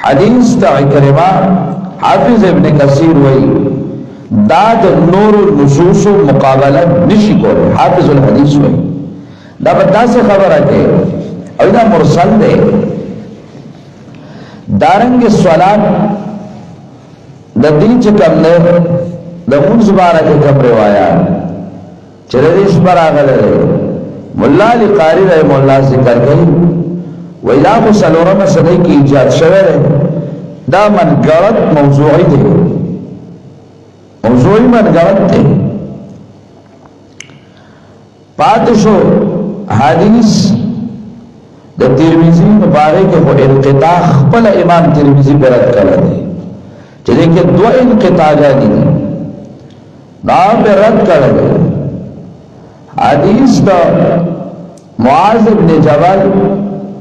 حدیث تا عکرمہ حافظ ابن کثیر وی داد نور النصوص مقابلہ نشی کو حافظ الحدیث وی دا بدا سے خبر ہے اور دا مرسل دے دارنگ صلات دا دین چکم نے دا منز بارا کے کم روایات چردیش پر آگل رہے ملا علی قاری رحم اللہ ذکر گئی ویلا کو سلورم صدی کی ایجاد شوئے رہے دا من گرد موضوعی دے موضوعی من گرد دے پاتشو حدیث دا ترمیزی مبارے کے وہ انقطاع خپل امام ترمیزی پر رد کر دے چلے کہ دو انقطاع جانی دے نام پر رد کر دے حدیث دا معاذ بن جبل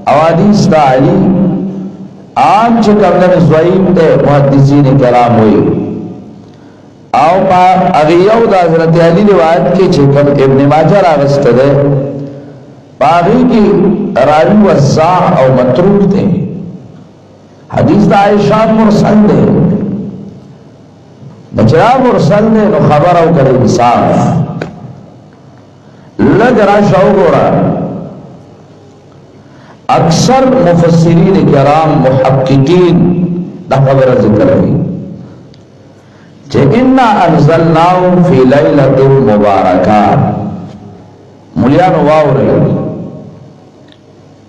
او حدیث دا علی عام چکمدن زوئیم دے محدثین کرام ہوئی او پا اغیو دا حضرت علی روایت کے چکم ابن ماجہ راغست دے باغی کی راوی وزاع او متروک دے حدیث دا عائشہ مرسل دے نچرا مرسل دے نو خبر او کرے صاف لگ راشا او گورا اکثر مفسرین کرام محققین دا خبر ذکر ہوئی کہ انا انزلناو فی لیلت مبارکات ملیان واو رہی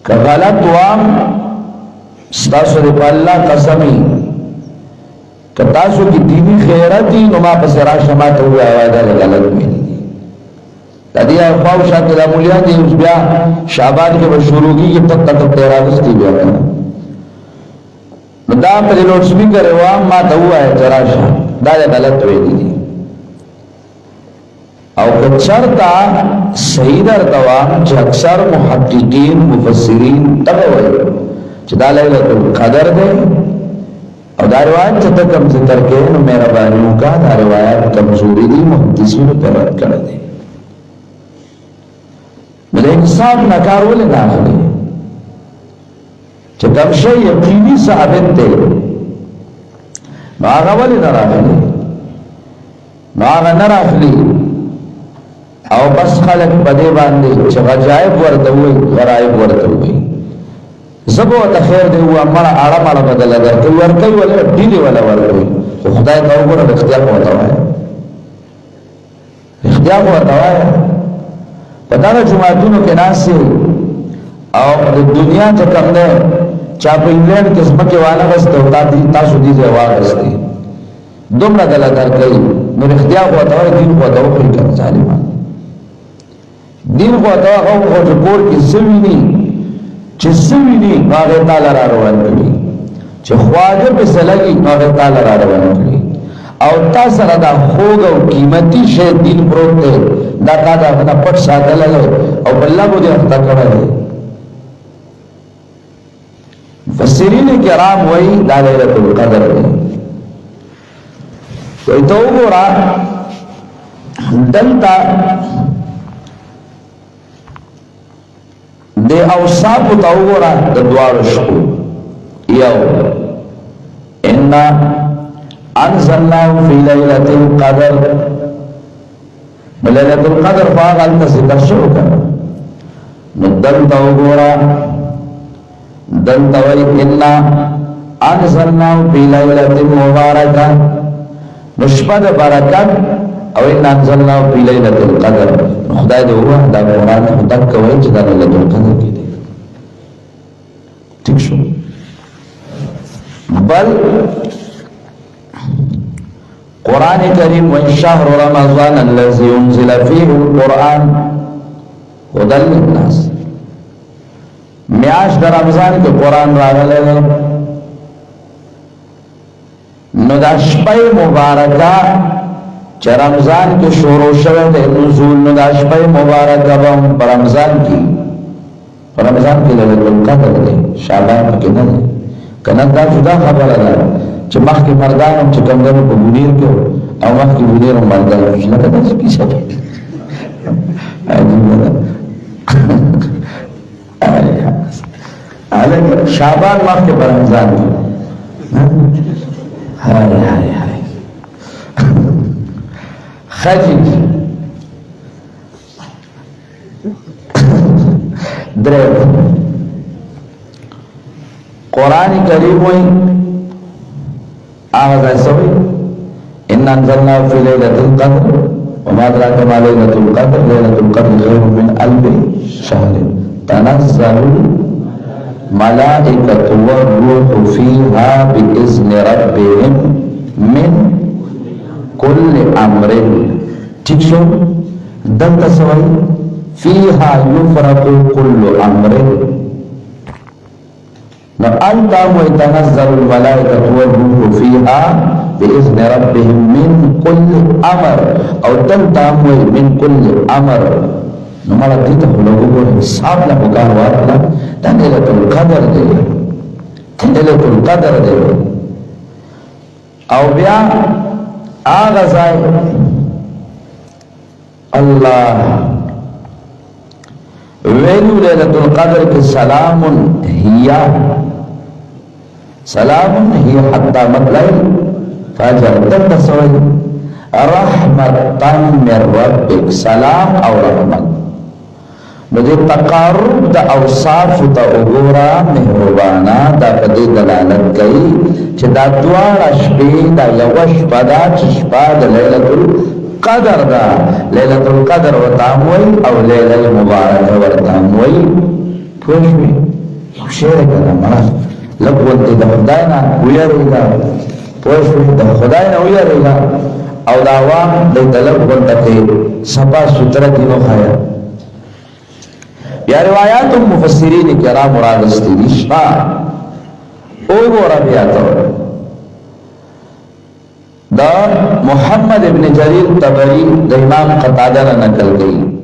کہ غلط وام ستاسو دی پا اللہ قسمی کہ تاسو کی دینی خیرتی نما پس راشا ماتا ہوئی آوائدہ غلط میں تدیا خواو شاکر دا ملیان دی اس بیا شعبان کے بشروعی کی تک تک تیرا دستی بیا کرنا دا پلی لوٹ سپیکر وام ماتا ہوا ہے تراشا دا دا غلط ہوئی دی او کچرتا سیدر دوام چه اکثر محققین مفسرین تقوی چه دا لیلت القدر دے او دا روایت چه تکم ذکر کے نو میرا بانیوں کا دا روایت کمزوری دی محدثین پر رد کر دے ملے انصاف نکار ولی ناخلی چه کم شئی یقینی ثابت دے نو آغا ولی نراخلی نو آغا نراخلی او بس خلق بدے باندے چه غجائب وردوئی غرائب وردوئی زبو تخیر دے ہوا مرا آڑا مارا بدل در کوئی ورکوئی ولی ڈیلی والا ورکوئی تو خدای تاو گوڑا اختیار کو بتاوایا اختیار کو بتاوایا پتانا جماعتونو کے ناس سے او دنیا تا کم دے چاپو انگلینڈ قسمت کے والا بستے ہوتا تاسو دیزے واغستے دمرا دل در کئی نور اختیار کو بتاوایا دین کو بتاو کر ظالمان دین کو اتوا خو جو کور کی سوینی چې سوینی هغه تعالی را روان کړي چې خواجه په سلګي هغه تعالی را روان کړي او تاسو سره دا خوږ او قیمتي شی دین پروت دی دا دا پټ ساتل او بل له دې اخته کړل مفسرین کرام وایي دا ليله القدر دی کوئی تو ګورا دلتا دے اوصاف تاورا دوار شکو یو انا انزلناو فی لیلت القدر لیلت القدر فاغل ذکر شروع کر ندل تاورا دل توی انا انزلناو فی لیلت مبارکہ نشپد برکت او ان انزلناو فی لیلت القدر خدای دے ہوا دا قرآن خدک کوئی چدا لیلت القدر کی دے ٹھیک شو بل قرآن کریم وَالشَّهْرُ رَمَضَانَ الَّذِي أُنزِلَ فِيهِ الْقُرْآنِ هُدًى لِلنَّاسِ میاش در رمضان کے قرآن راغلے نو دا شپای مبارکہ چه رمضان کی شروع شوه ده نزول نو دا شپای مبارکہ با پر رمضان کی پر رمضان کی لیلت القدر ده شعبان پکی نه ده کنن دا جدا خبر ده چه مخ کی مردانم چه کمدنو پا بونیر کیو او مخ کی بونیرم مردانم شنکا دا سکی شکر عجیب ده شعبان مخ کی پر رمضان کی هاي هاي هاي خجل درب قرآن کریم ہوئی آغاز ایسا ہوئی إن أنزلنا في ليلة القدر وما أدراك ما ليلة القدر ليلة القدر خير من ألف شهر تنزل الملائكة والروح فيها بإذن ربهم من كل أمر تكشو دلت سوي فيها يفرق كل أمر أنت ويتنزل الملائكة والروح فيها بإذن ربهم من كل أمر أو تنتاموي من كل أمر نمالا ديتا خلقوا حساب لبقار وارلا ليلة القدر دي ليلة القدر دي أو بيا آغازاي الله ويلو ليلة القدر کے سلام هي حتى مطلع فجر دلت سوئی رحمتا من ربک سلام او رحمت مجھے تقارب دا اوصاف تا اگورا مہربانا دا پدی دلالت گئی چھ دا دوار اشپی دا یوش پدا چشپا دا لیلت القدر دا لیلت القدر وطاموئی او لیلت المبارک ورطاموئی پوشوی شیر کنا منا لبولتی دا خداینا ویریگا پوشوی دا خداینا ویریگا او دا عوام دا لبولتا که سپا سترہ دینو خایا یا روایات مفسرین کرام مراد استیشا او گورا بیاتا دا محمد ابن جریر طبری دا امام قطادہ نقل گئی